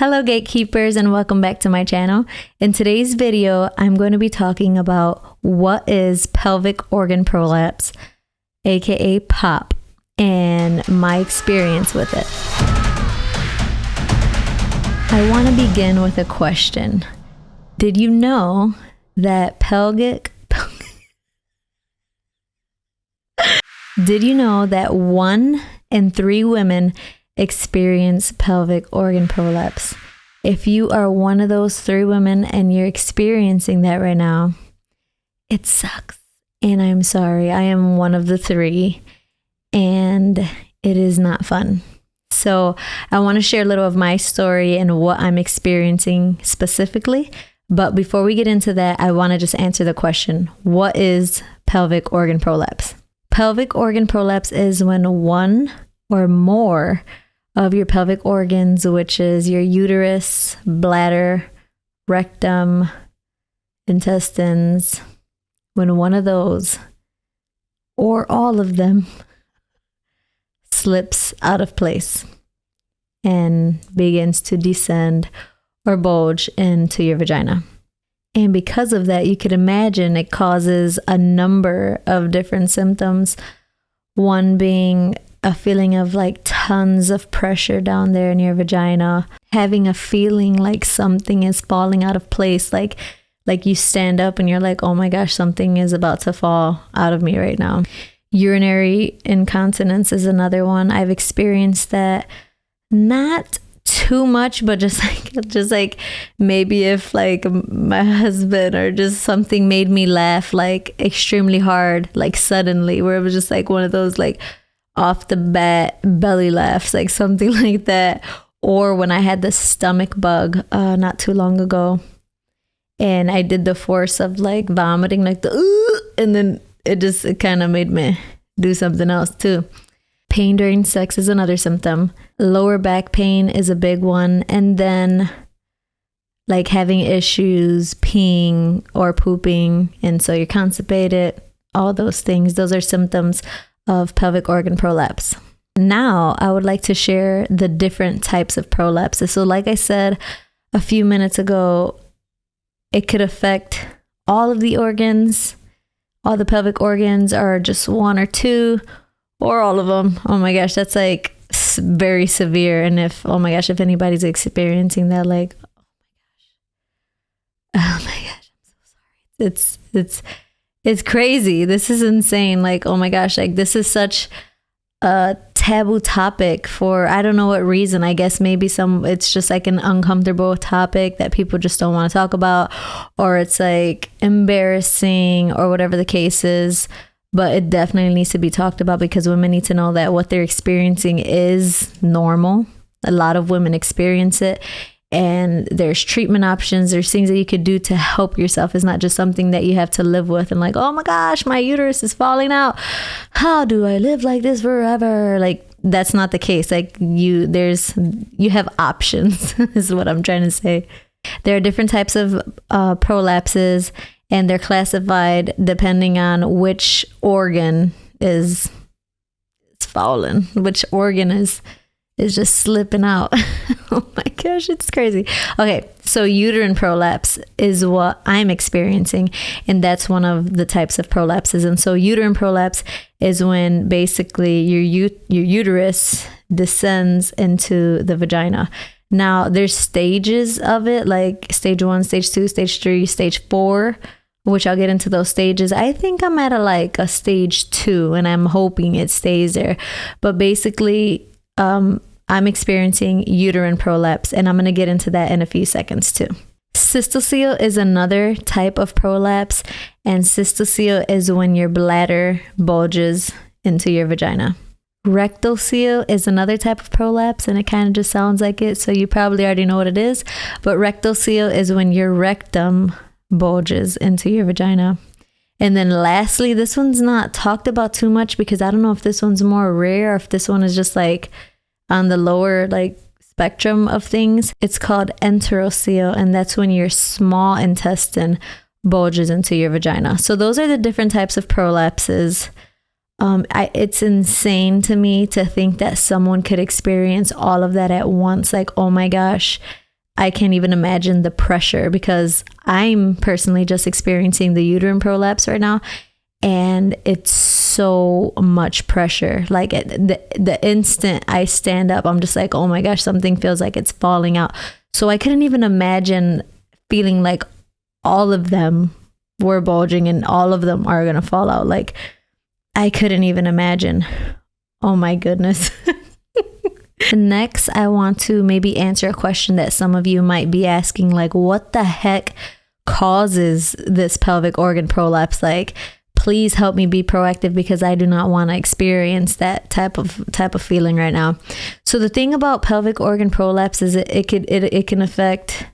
Hello Gatekeepers, and welcome back to my channel. In today's video, I'm going to be talking about what is pelvic organ prolapse, aka POP, and my experience with it. I want to begin with a question. Did you know that Did you know that 1 in 3 women experience pelvic organ prolapse? If you are one of those 3 women and you're experiencing that right now, it sucks. And I'm sorry, I am one of the 3, and it is not fun. So I want to share a little of my story and what I'm experiencing specifically. But before we get into that, I want to just answer the question, what is pelvic organ prolapse? Pelvic organ prolapse is when 1 or more of your pelvic organs, which is your uterus, bladder, rectum, intestines, when one of those or all of them slips out of place and begins to descend or bulge into your vagina. And because of that, you could imagine it causes a number of different symptoms. One being a feeling of like tons of pressure down there in your vagina, having a feeling like something is falling out of place, like you stand up and you're like, oh my gosh, something is about to fall out of me right now. Urinary incontinence is another one. I've experienced that, not too much, but just like maybe if like my husband or just something made me laugh like extremely hard, like suddenly, where it was just like one of those like off the bat belly laughs, like something like that. Or when I had the stomach bug not too long ago, and I did the force of like vomiting, like and then it kind of made me do something else too. Pain during sex is another symptom. Lower back pain is a big one. And then like having issues peeing or pooping, and so you're constipated, all those things, those are symptoms of pelvic organ prolapse. Now, I would like to share the different types of prolapses. So like I said a few minutes ago, it could affect all of the organs, all the pelvic organs, or just 1 or 2, or all of them. Oh my gosh, that's like very severe. And if anybody's experiencing that, like, oh my gosh, I'm so sorry. It's crazy. This is insane. Like, oh my gosh, like this is such a taboo topic for, I don't know what reason. I guess maybe it's just like an uncomfortable topic that people just don't want to talk about, or it's like embarrassing or whatever the case is. But it definitely needs to be talked about because women need to know that what they're experiencing is normal. A lot of women experience it. And there's treatment options. There's things that you could do to help yourself. It's not just something that you have to live with and like, oh my gosh, my uterus is falling out. How do I live like this forever? Like, that's not the case. Like you have options is what I'm trying to say. There are different types of prolapses, and they're classified depending on which organ is fallen, which organ is just slipping out. Oh my gosh, it's crazy. Okay, so uterine prolapse is what I'm experiencing, and that's one of the types of prolapses. And so uterine prolapse is when basically your uterus descends into the vagina. Now, there's stages of it, like stage 1, stage 2, stage 3, stage 4, which I'll get into those stages. I think I'm at a stage 2, and I'm hoping it stays there. But basically, I'm experiencing uterine prolapse, and I'm going to get into that in a few seconds too. Rectal Seal is another type of prolapse, and Rectal Seal is when your bladder bulges into your vagina. Rectal Seal is another type of prolapse, and it kind of just sounds like it, so you probably already know what it is. But Rectal Seal is when your rectum bulges into your vagina. And then lastly, this one's not talked about too much because I don't know if this one's more rare or if this one is just like on the lower like spectrum of things. It's called Uterine Seal, and that's when your small intestine bulges into your vagina. So those are the different types of prolapses. It's insane to me to think that someone could experience all of that at once. Like, oh my gosh, I can't even imagine the pressure, because I'm personally just experiencing the uterine prolapse right now. And it's so much pressure. Like the instant I stand up, I'm just like, oh my gosh, something feels like it's falling out. So I couldn't even imagine feeling like all of them were bulging and all of them are going to fall out. Like, I couldn't even imagine. Oh my goodness. Next, I want to maybe answer a question that some of you might be asking, like, what the heck causes this pelvic organ prolapse? Like, please help me be proactive, because I do not want to experience that type of feeling right now. So the thing about pelvic organ prolapse is it can affect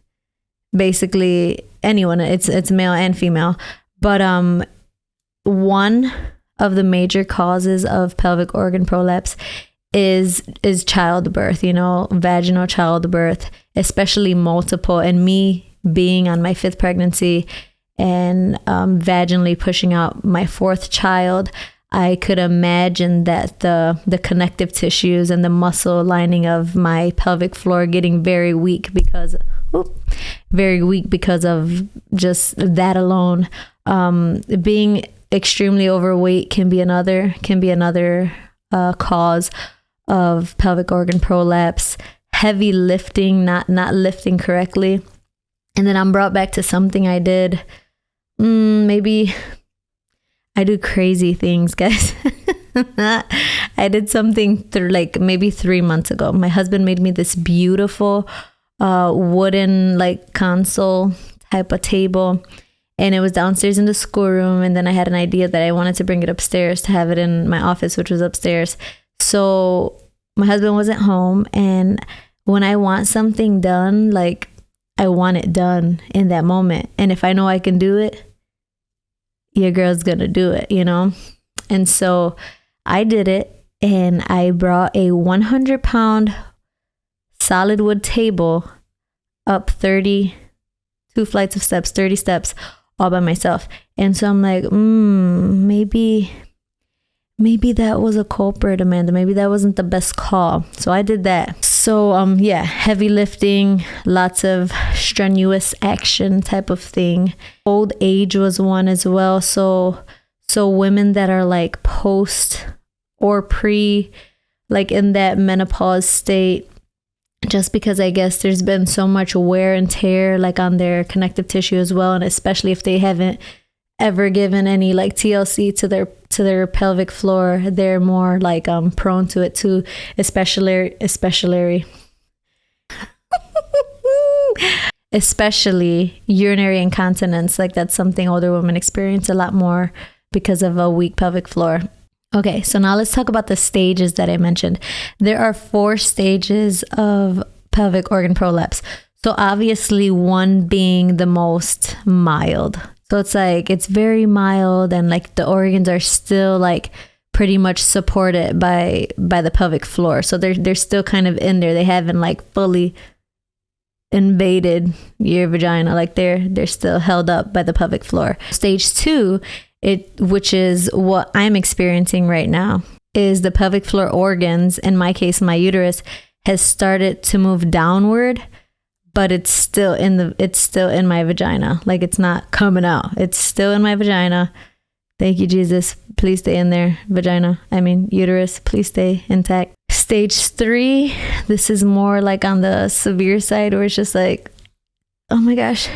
basically anyone. It's male and female. But one of the major causes of pelvic organ prolapse is childbirth, vaginal childbirth, especially multiple. And me being on my 5th pregnancy and vaginally pushing out my 4th child, I could imagine that the connective tissues and the muscle lining of my pelvic floor getting very weak because of just that alone. Being extremely overweight can be another cause of pelvic organ prolapse. Heavy lifting, not lifting correctly. And then I'm brought back to something I did. Maybe I do crazy things, guys. I did something like maybe 3 months ago. My husband made me this beautiful wooden like console type of table, and it was downstairs in the schoolroom. And then I had an idea that I wanted to bring it upstairs to have it in my office, which was upstairs. So my husband wasn't home, and when I want something done, like, I want it done in that moment. And if I know I can do it, your girl's gonna do it, And so I did it, and I brought a 100-pound solid wood table up 32 flights of steps, 30 steps, all by myself. And so I'm like, maybe that was a culprit, Amanda. Maybe that wasn't the best call. So I did that. So heavy lifting, lots of strenuous action type of thing. Old age was one as well. So women that are like post or pre, like in that menopause state, just because I guess there's been so much wear and tear like on their connective tissue as well. And especially if they haven't ever given any like TLC to their pelvic floor, they're more like prone to it too, especially urinary incontinence. Like, that's something older women experience a lot more because of a weak pelvic floor. Okay, so now let's talk about the stages that I mentioned. There are 4 stages of pelvic organ prolapse. So obviously one being the most mild. So it's like, it's very mild, and like the organs are still like pretty much supported by the pelvic floor. So they're still kind of in there. They haven't like fully invaded your vagina. Like they're still held up by the pelvic floor. Stage 2, which is what I'm experiencing right now, is the pelvic floor organs, in my case, my uterus, has started to move downward, but it's still in my vagina. Like, it's not coming out. It's still in my vagina. Thank you, Jesus. Please stay in there. Uterus, please stay intact. Stage 3, this is more like on the severe side, where it's just like, oh my gosh,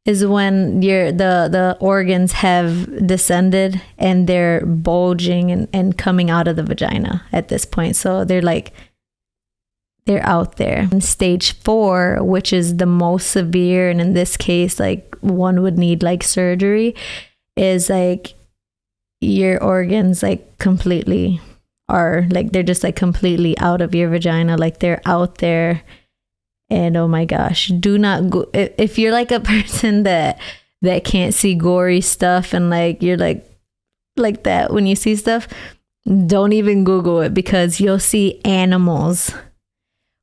is when the organs have descended and they're bulging and coming out of the vagina at this point. So they're out there. And stage 4, which is the most severe, and in this case, like, one would need like surgery, is like your organs like completely are like, they're just like completely out of your vagina. Like, they're out there. And oh my gosh, do not go if you're like a person that can't see gory stuff, and like you're like that when you see stuff, don't even Google it, because you'll see animals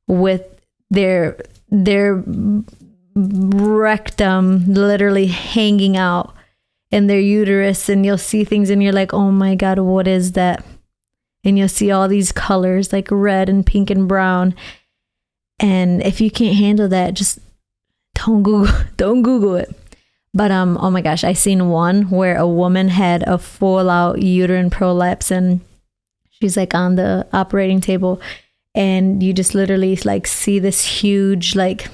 with their rectum literally hanging out in their uterus, and you'll see things and you're like, oh my God, what is that? And you'll see all these colors like red and pink and brown. And if you can't handle that, just don't Google it. But oh my gosh, I seen one where a woman had a full out uterine prolapse, and she's like on the operating table, and you just literally like see this huge, like,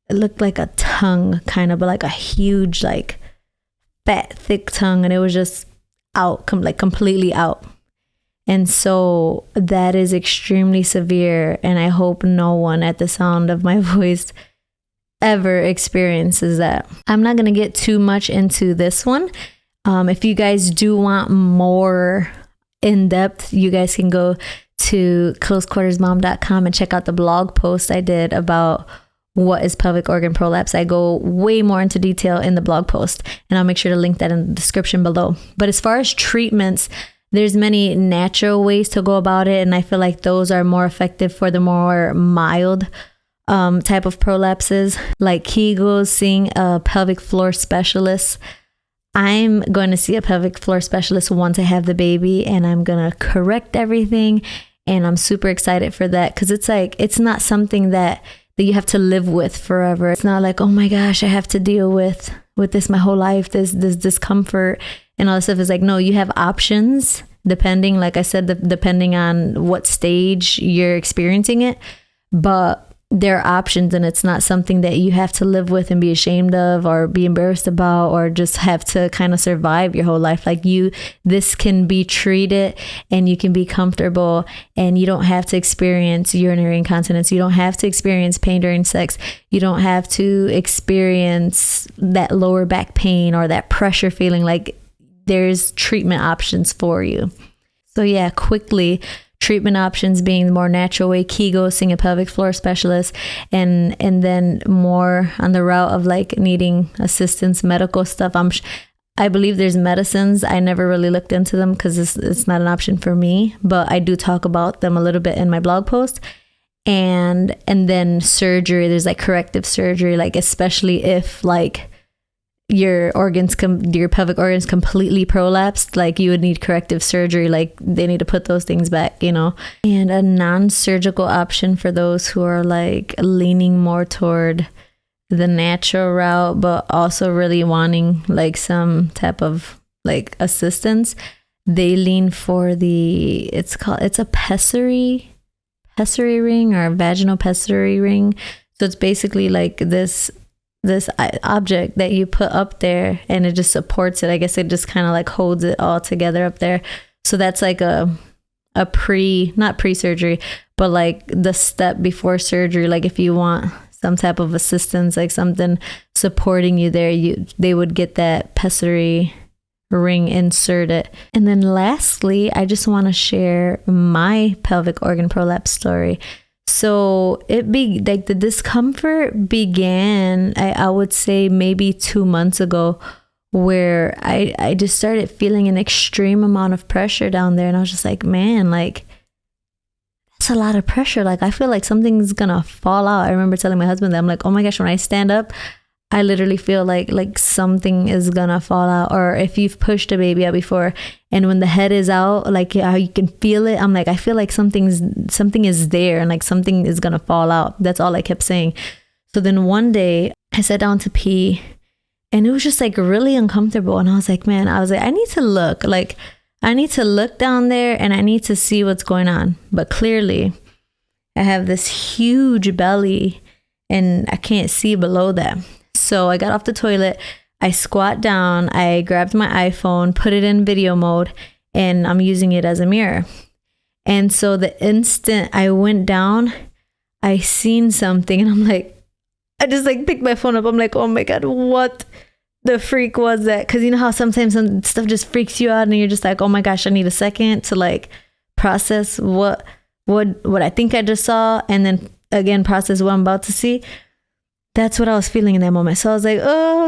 it looked like a tongue kind of, but like a huge, like fat, thick tongue, and it was just out, like completely out. And so that is extremely severe, and I hope no one at the sound of my voice ever experiences that. I'm not going to get too much into this one. If you guys do want more in depth, you guys can go to closequartersmom.com and check out the blog post I did about what is pelvic organ prolapse. I go way more into detail in the blog post, and I'll make sure to link that in the description below. But as far as treatments, there's many natural ways to go about it, and I feel like those are more effective for the more mild type of prolapses, like Kegels, seeing a pelvic floor specialist. I'm going to see a pelvic floor specialist once I have the baby, and I'm going to correct everything. And I'm super excited for that, because it's like, it's not something that you have to live with forever. It's not like, oh my gosh, I have to deal with this my whole life, this discomfort and all this stuff. Is like, no, you have options depending, like I said, depending on what stage you're experiencing it. But there are options, and it's not something that you have to live with and be ashamed of or be embarrassed about, or just have to kind of survive your whole life. Like, this can be treated, and you can be comfortable, and you don't have to experience urinary incontinence. You don't have to experience pain during sex. You don't have to experience that lower back pain or that pressure feeling. Like, there's treatment options for you. So yeah, quickly, treatment options being the more natural way, Kegel, seeing a pelvic floor specialist, and then more on the route of like needing assistance, medical stuff. I believe there's medicines. I never really looked into them because it's not an option for me, but I do talk about them a little bit in my blog post. And then surgery, there's like corrective surgery, like especially if like your pelvic organs completely prolapsed, like you would need corrective surgery, like they need to put those things back, you know. And a non-surgical option for those who are like leaning more toward the natural route, but also really wanting like some type of like assistance, they lean for it's a pessary ring, or a vaginal pessary ring. So it's basically like this object that you put up there, and it just supports it. I guess it just kind of like holds it all together up there. So that's like not pre-surgery, but like the step before surgery. Like if you want some type of assistance, like something supporting you there, they would get that pessary ring inserted. And then lastly, I just want to share my pelvic organ prolapse story. So like the discomfort began, I would say maybe 2 months ago, where I just started feeling an extreme amount of pressure down there. And I was just like, man, like that's a lot of pressure. Like I feel like something's gonna fall out. I remember telling my husband that, I'm like, oh my gosh, when I stand up, I literally feel like something is gonna fall out. Or if you've pushed a baby out before, and when the head is out, like how you can feel it, I'm like, I feel like something is there, and like something is gonna fall out. That's all I kept saying. So then one day I sat down to pee, and it was just like really uncomfortable. And I was like, I need to look. Like I need to look down there, and I need to see what's going on. But clearly I have this huge belly, and I can't see below that. So I got off the toilet, I squat down, I grabbed my iPhone, put it in video mode, and I'm using it as a mirror. And so the instant I went down, I seen something, and I'm like, I just like picked my phone up. I'm like, oh my God, what the freak was that? Because you know how sometimes some stuff just freaks you out, and you're just like, oh my gosh, I need a second to like process what I think I just saw, and then again process what I'm about to see. That's what I was feeling in that moment. So I was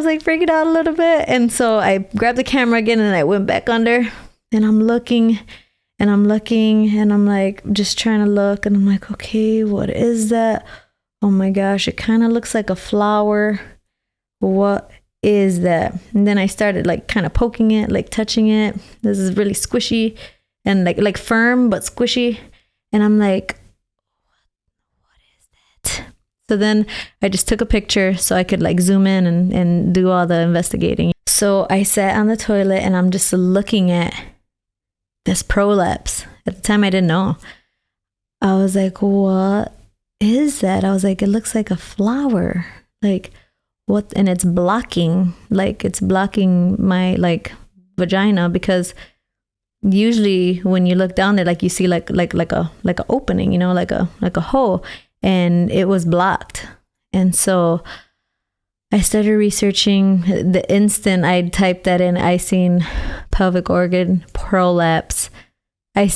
like freaking out a little bit. And so I grabbed the camera again, and I went back under, and I'm looking, and I'm like just trying to look, and I'm like, okay, what is that? Oh my gosh, it kind of looks like a flower. What is that? And then I started like kind of poking it, like touching it. This is really squishy and like firm but squishy. And I'm like, what is that? So then I just took a picture so I could like zoom in and do all the investigating. So I sat on the toilet and I'm just looking at this prolapse. At the time I didn't know. I was like, what is that? I was like, it looks like a flower. Like what? And it's blocking my like vagina, because usually when you look down there, like you see like a opening, you know, like a hole, and it was blocked. And so I started researching. The instant I typed that in, I seen pelvic organ prolapse. And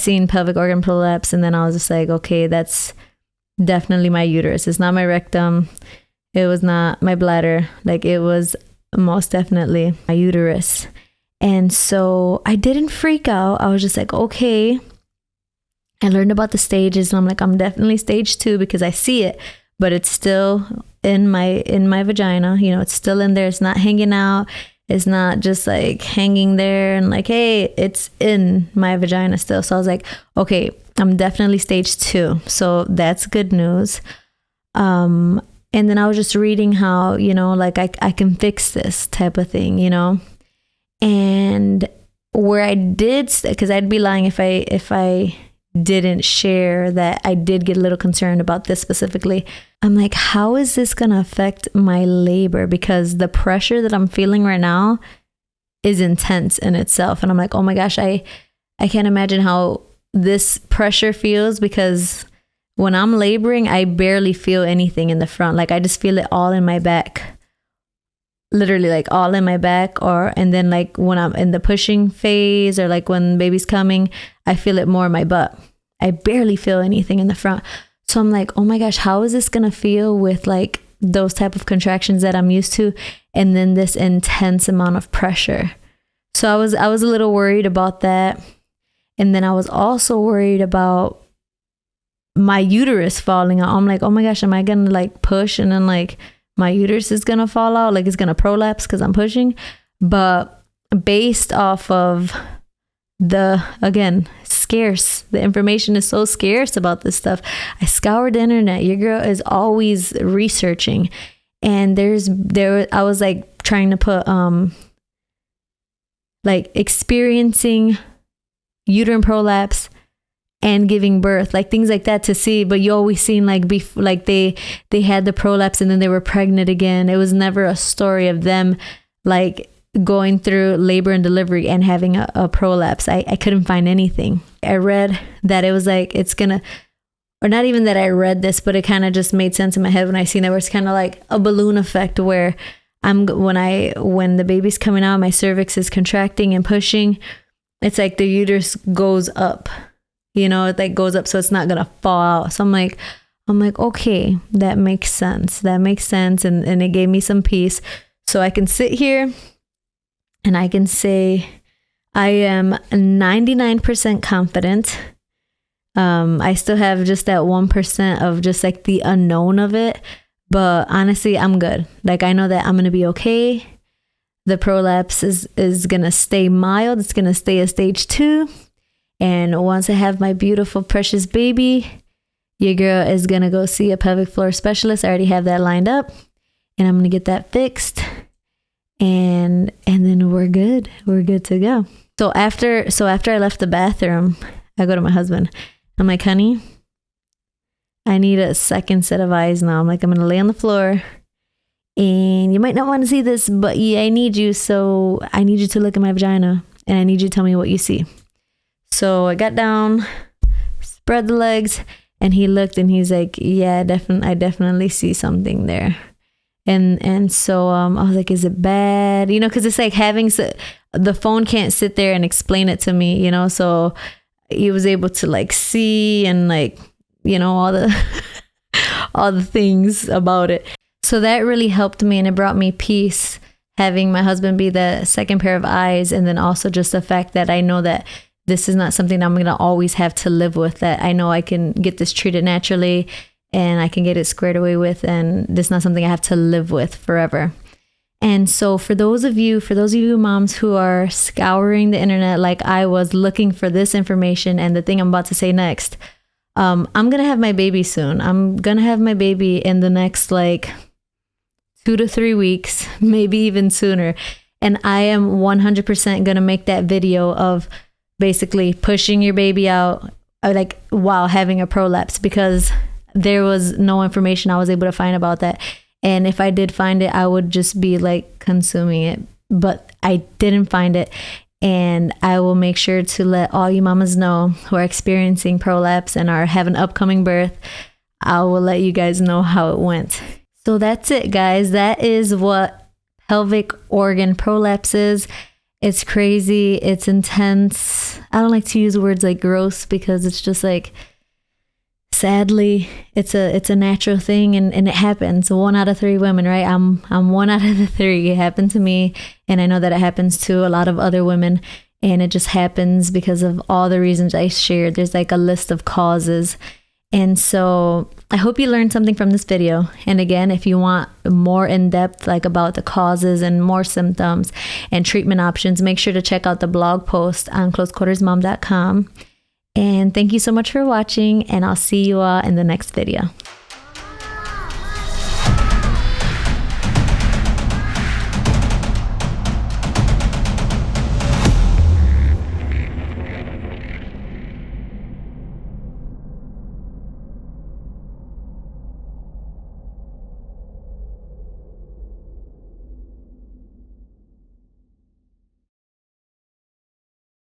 then I was just like, okay, that's definitely my uterus. It's not my rectum. It was not my bladder. Like, it was most definitely my uterus. And so I didn't freak out. I was just like, okay. I learned about the stages, and I'm like, I'm definitely stage 2 because I see it, but it's still in my vagina. You know, it's still in there. It's not hanging out. It's not just like hanging there and like, hey, it's in my vagina still. So I was like, okay, I'm definitely stage 2. So that's good news. And then I was just reading how, you know, like I can fix this type of thing, you know. And where I did, because I'd be lying if I didn't share that I did get a little concerned about this specifically. I'm like, how is this going to affect my labor? Because the pressure that I'm feeling right now is intense in itself. And I'm like, oh my gosh, I can't imagine how this pressure feels, because when I'm laboring, I barely feel anything in the front. Like I just feel it all in my back. Literally like all in my back, and then like when I'm in the pushing phase, or like when baby's coming, I feel it more in my butt. I barely feel anything in the front. So I'm like, oh my gosh, how is this gonna feel with like those type of contractions that I'm used to, and then this intense amount of pressure? So I was a little worried about that. And then I was also worried about my uterus falling out. I'm like, oh my gosh, am I gonna like push and then like my uterus is gonna fall out, like it's gonna prolapse because I'm pushing? But based off of the information is so scarce about this stuff. I scoured the internet. Your girl is always researching, and I was like trying to put like experiencing uterine prolapse and giving birth, like things like that to see. But you always seen like they had the prolapse and then they were pregnant again. It was never a story of them like going through labor and delivery and having a prolapse. I couldn't find anything. I read that it was like it's gonna, or not even that I read this, but it kind of just made sense in my head when I seen that, where it's kind of like a balloon effect, where when the baby's coming out, my cervix is contracting and pushing. It's like the uterus goes up. You know, it like goes up, so it's not gonna fall out. So I'm like, okay, that makes sense. And it gave me some peace. So I can sit here and I can say I am 99% confident. I still have just that 1% of just like the unknown of it. But honestly, I'm good. Like I know that I'm gonna be okay. The prolapse is gonna stay mild. It's gonna stay a stage 2. And once I have my beautiful, precious baby, your girl is going to go see a pelvic floor specialist. I already have that lined up, and I'm going to get that fixed. And then we're good. We're good to go. So after I left the bathroom, I go to my husband. I'm like, honey, I need a second set of eyes now. I'm like, I'm going to lay on the floor, and you might not want to see this, but yeah, I need you. So I need you to look at my vagina, and I need you to tell me what you see. So I got down, spread the legs, and he looked and he's like, yeah, I definitely see something there. And so I was like, is it bad? You know, because it's like the phone can't sit there and explain it to me, you know. So he was able to like see and like, you know, all the things about it. So that really helped me, and it brought me peace, having my husband be the second pair of eyes. And then also just the fact that I know that this is not something I'm going to always have to live with, that I know I can get this treated naturally and I can get it squared away with, and this is not something I have to live with forever. And so for those of you moms who are scouring the internet like I was looking for this information and the thing I'm about to say next, I'm gonna have my baby soon. I'm gonna have my baby in the next like 2 to 3 weeks, maybe even sooner. And I am 100% gonna make that video of basically pushing your baby out like while having a prolapse, because there was no information I was able to find about that. And if I did find it, I would just be like consuming it. But I didn't find it. And I will make sure to let all you mamas know who are experiencing prolapse and are having upcoming birth. I will let you guys know how it went. So that's it, guys. That is what pelvic organ prolapse is. It's crazy. It's intense. I don't like to use words like gross, because it's just like, sadly, it's a natural thing, and it happens. 1 out of 3 women, right? I'm 1 out of the 3. It happened to me, and I know that it happens to a lot of other women, and it just happens because of all the reasons I shared. There's like a list of causes. And so I hope you learned something from this video. And again, if you want more in-depth like about the causes and more symptoms and treatment options, make sure to check out the blog post on closequartersmom.com. And thank you so much for watching, and I'll see you all in the next video.